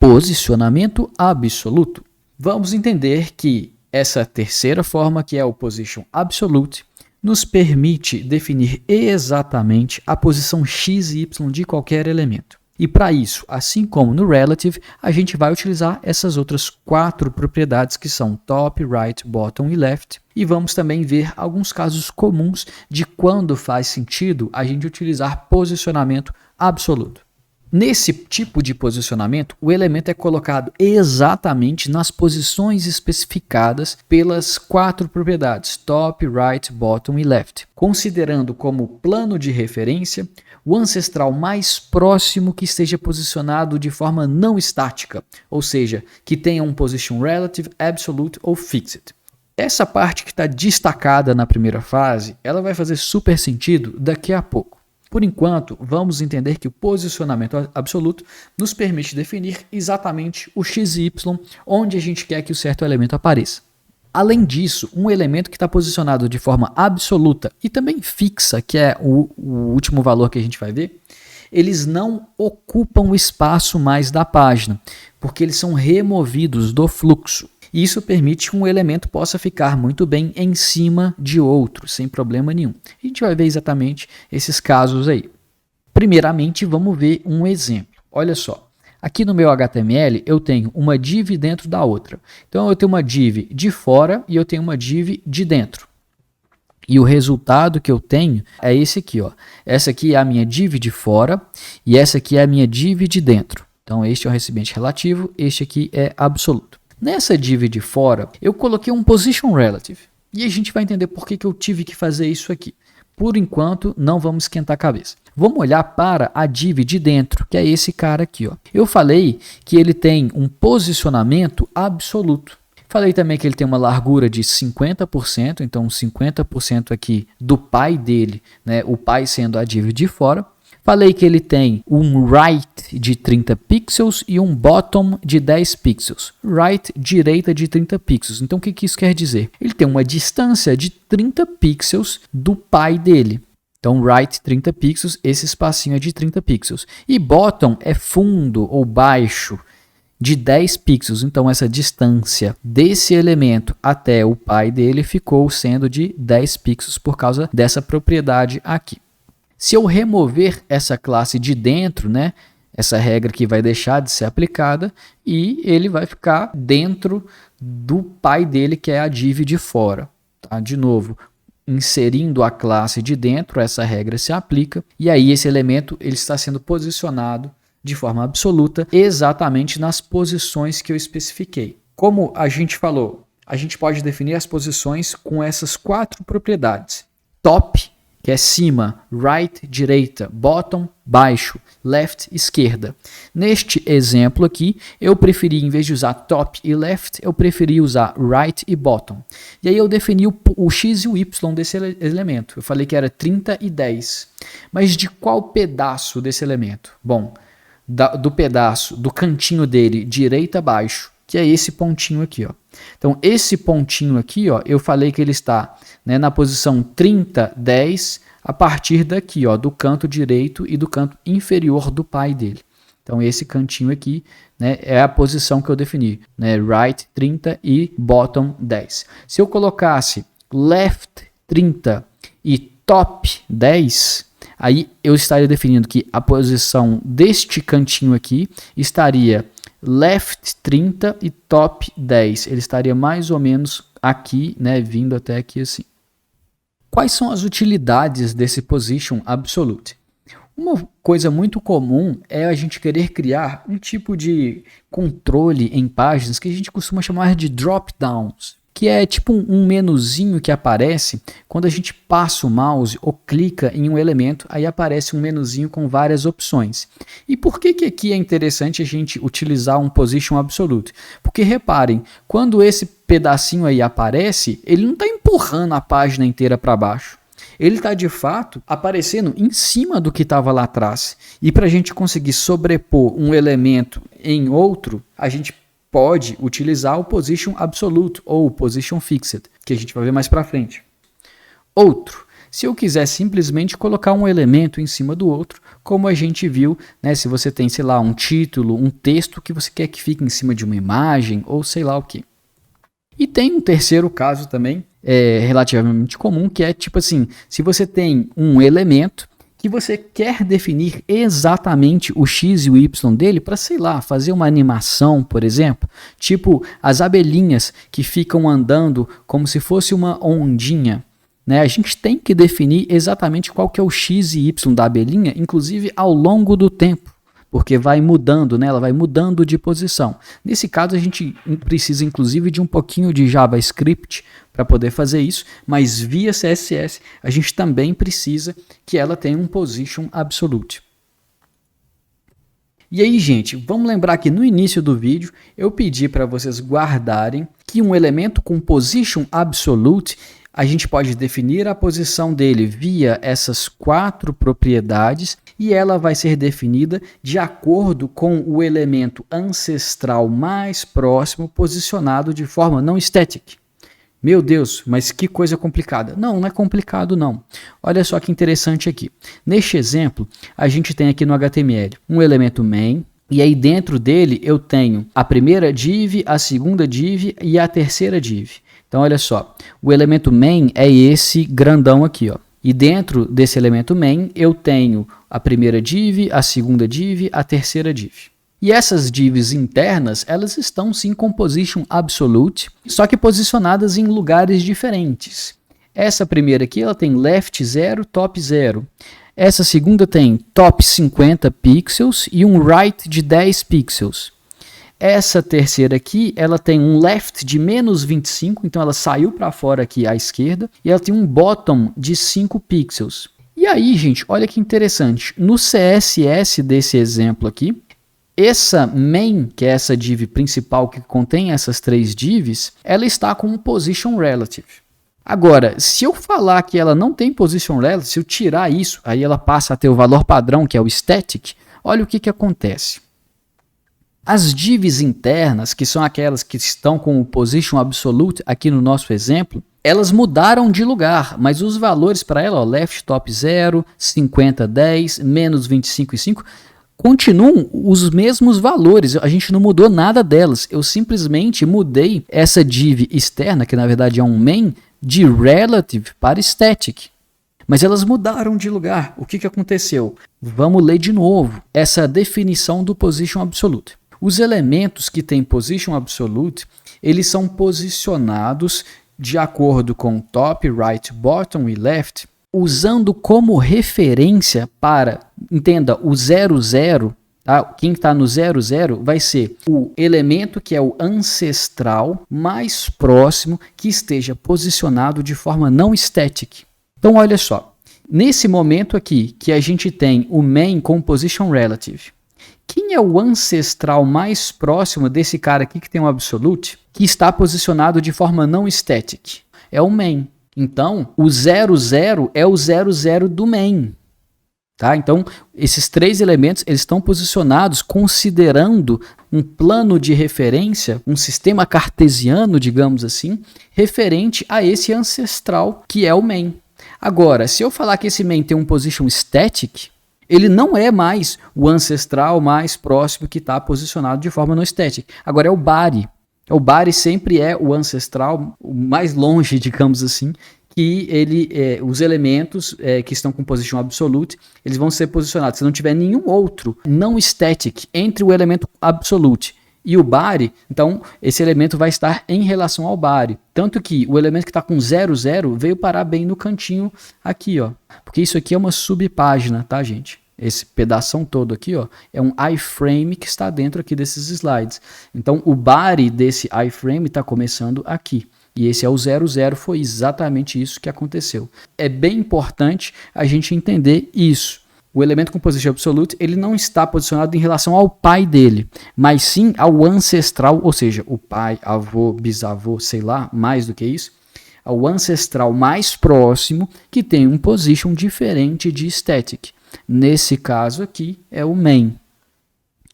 Posicionamento absoluto. Vamos entender que essa terceira forma, que é o Position Absolute, nos permite definir exatamente a posição x e y de qualquer elemento. E para isso, assim como no Relative, a gente vai utilizar essas outras 4 propriedades que são Top, Right, Bottom e Left. E vamos também ver alguns casos comuns de quando faz sentido a gente utilizar posicionamento absoluto. Nesse tipo de posicionamento, o elemento é colocado exatamente nas posições especificadas pelas 4 propriedades Top, Right, Bottom e Left, considerando como plano de referência o ancestral mais próximo que esteja posicionado de forma não estática, ou seja, que tenha um position relative, absolute ou fixed. Essa parte que está destacada na primeira fase, ela vai fazer super sentido daqui a pouco. Por enquanto, vamos entender que o posicionamento absoluto nos permite definir exatamente o x e y onde a gente quer que o certo elemento apareça. Além disso, um elemento que está posicionado de forma absoluta e também fixa, que é o último valor que a gente vai ver, eles não ocupam o espaço mais da página, porque eles são removidos do fluxo. Isso permite que um elemento possa ficar muito bem em cima de outro, sem problema nenhum. A gente vai ver exatamente esses casos aí. Primeiramente, vamos ver um exemplo. Olha só, aqui no meu HTML eu tenho uma div dentro da outra. Então eu tenho uma div de fora e eu tenho uma div de dentro. E o resultado que eu tenho é esse aqui, ó. Essa aqui é a minha div de fora e essa aqui é a minha div de dentro. Então este é o recipiente relativo, este aqui é absoluto. Nessa div de fora, eu coloquei um position relative. E a gente vai entender por que eu tive que fazer isso aqui. Por enquanto, não vamos esquentar a cabeça. Vamos olhar para a div de dentro, que é esse cara aqui, ó. Eu falei que ele tem um posicionamento absoluto. Falei também que ele tem uma largura de 50%, então 50% aqui do pai dele, né? O pai sendo a div de fora. Falei que ele tem um right de 30 pixels e um bottom de 10 pixels. Right, direita de 30 pixels. Então, o que isso quer dizer? Ele tem uma distância de 30 pixels do pai dele. Então, right 30 pixels, esse espacinho é de 30 pixels. E bottom é fundo ou baixo de 10 pixels. Então, essa distância desse elemento até o pai dele ficou sendo de 10 pixels por causa dessa propriedade aqui. Se eu remover essa classe de dentro, né, essa regra aqui vai deixar de ser aplicada e ele vai ficar dentro do pai dele, que é a div de fora. Tá? De novo, inserindo a classe de dentro, essa regra se aplica e aí esse elemento ele está sendo posicionado de forma absoluta exatamente nas posições que eu especifiquei. Como a gente falou, a gente pode definir as posições com essas 4 propriedades. Top, que é cima, right, direita, bottom, baixo, left, esquerda. Neste exemplo aqui, eu preferi, em vez de usar top e left, eu preferi usar right e bottom. E aí eu defini o x e o y desse elemento. Eu falei que era 30 e 10. Mas de qual pedaço desse elemento? Bom, do pedaço, do cantinho dele, direita, baixo, que é esse pontinho aqui, ó. Então, esse pontinho aqui, ó, eu falei que ele está, né, na posição 30, 10, a partir daqui, ó, do canto direito e do canto inferior do pai dele. Então, esse cantinho aqui, né, é a posição que eu defini, né, right 30 e bottom 10. Se eu colocasse left 30 e top 10, aí eu estaria definindo que a posição deste cantinho aqui estaria left 30 e top 10. Ele estaria mais ou menos aqui, né, vindo até aqui assim. Quais são as utilidades desse position absolute? Uma coisa muito comum é a gente querer criar um tipo de controle em páginas que a gente costuma chamar de drop-downs, que é tipo um menuzinho que aparece quando a gente passa o mouse ou clica em um elemento, aí aparece um menuzinho com várias opções. E por que aqui é interessante a gente utilizar um position absolute? Porque reparem, quando esse pedacinho aí aparece, ele não está empurrando a página inteira para baixo. Ele está de fato aparecendo em cima do que estava lá atrás. E para a gente conseguir sobrepor um elemento em outro, a gente pode utilizar o position absolute ou o position fixed, que a gente vai ver mais para frente. Outro, se eu quiser simplesmente colocar um elemento em cima do outro, como a gente viu, né, se você tem, sei lá, um título, um texto que você quer que fique em cima de uma imagem ou sei lá o que. E tem um terceiro caso também, relativamente comum, que é tipo assim, se você tem um elemento que você quer definir exatamente o x e o y dele para, sei lá, fazer uma animação, por exemplo, tipo as abelhinhas que ficam andando como se fosse uma ondinha, né? A gente tem que definir exatamente qual que é o x e y da abelhinha, inclusive ao longo do tempo, porque vai mudando, né? Ela vai mudando de posição. Nesse caso, a gente precisa, inclusive, de um pouquinho de JavaScript para poder fazer isso, mas via CSS, a gente também precisa que ela tenha um position absolute. E aí, gente, vamos lembrar que no início do vídeo eu pedi para vocês guardarem que um elemento com position absolute, a gente pode definir a posição dele via essas 4 propriedades e ela vai ser definida de acordo com o elemento ancestral mais próximo posicionado de forma não static. Meu Deus, mas que coisa complicada. Não, não é complicado não. Olha só que interessante aqui. Neste exemplo, a gente tem aqui no HTML um elemento main, e aí dentro dele eu tenho a primeira div, a segunda div e a terceira div. Então olha só, o elemento main é esse grandão aqui, ó. E dentro desse elemento main eu tenho a primeira div, a segunda div, a terceira div. E essas divs internas, elas estão sim com position absolute, só que posicionadas em lugares diferentes. Essa primeira aqui, ela tem left 0, top 0. Essa segunda tem top 50 pixels e um right de 10 pixels. Essa terceira aqui, ela tem um left de menos 25, então ela saiu para fora aqui à esquerda, e ela tem um bottom de 5 pixels. E aí, gente, olha que interessante, no CSS desse exemplo aqui, essa main, que é essa div principal que contém essas 3 divs, ela está com um position relative. Agora, se eu falar que ela não tem position relative, se eu tirar isso, aí ela passa a ter o valor padrão, que é o static, olha o que acontece. As divs internas, que são aquelas que estão com o position absolute aqui no nosso exemplo, elas mudaram de lugar, mas os valores para ela, ó, left top 0, 50, 10, menos 25 e 5, continuam os mesmos valores, a gente não mudou nada delas, eu simplesmente mudei essa div externa, que na verdade é um main, de relative para static. Mas elas mudaram de lugar. O que aconteceu? Vamos ler de novo essa definição do position absolute. Os elementos que têm position absolute, eles são posicionados de acordo com top, right, bottom e left, usando como referência para, entenda, o 00, tá? Quem está no 00 vai ser o elemento que é o ancestral mais próximo que esteja posicionado de forma não static. Então, olha só, nesse momento aqui que a gente tem o main com position relative, quem é o ancestral mais próximo desse cara aqui que tem um absolute, que está posicionado de forma não static? É o main. Então, o 00 é o 00 do main. Tá? Então, esses 3 elementos eles estão posicionados considerando um plano de referência, um sistema cartesiano, digamos assim, referente a esse ancestral que é o main. Agora, se eu falar que esse main tem um position static, ele não é mais o ancestral mais próximo que está posicionado de forma não static. Agora é o body. O body sempre é o ancestral o mais longe, digamos assim, que os elementos que estão com position absolute, eles vão ser posicionados. Se não tiver nenhum outro não static entre o elemento absolute e o body, então esse elemento vai estar em relação ao body. Tanto que o elemento que está com 00 veio parar bem no cantinho aqui, ó. Porque isso aqui é uma subpágina, tá, gente? Esse pedação todo aqui, ó, é um iframe que está dentro aqui desses slides. Então, o body desse iframe está começando aqui. E esse é o 00, foi exatamente isso que aconteceu. É bem importante a gente entender isso. O elemento com position absolute, ele não está posicionado em relação ao pai dele, mas sim ao ancestral, ou seja, o pai, avô, bisavô, sei lá, mais do que isso, ao ancestral mais próximo que tem um position diferente de static. Nesse caso aqui é o main.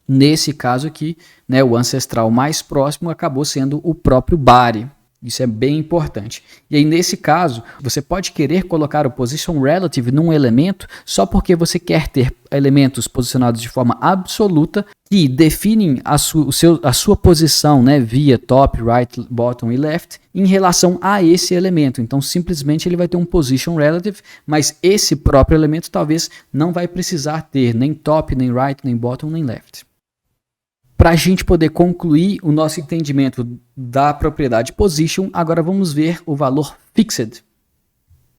Nesse caso aqui, né, o ancestral mais próximo acabou sendo o próprio body. Isso é bem importante. E aí, nesse caso, você pode querer colocar o position relative num elemento só porque você quer ter elementos posicionados de forma absoluta que definem a sua posição, né, via top, right, bottom e left em relação a esse elemento. Então, simplesmente ele vai ter um position relative, mas esse próprio elemento talvez não vai precisar ter nem top, nem right, nem bottom, nem left. Para a gente poder concluir o nosso entendimento da propriedade position, agora vamos ver o valor fixed.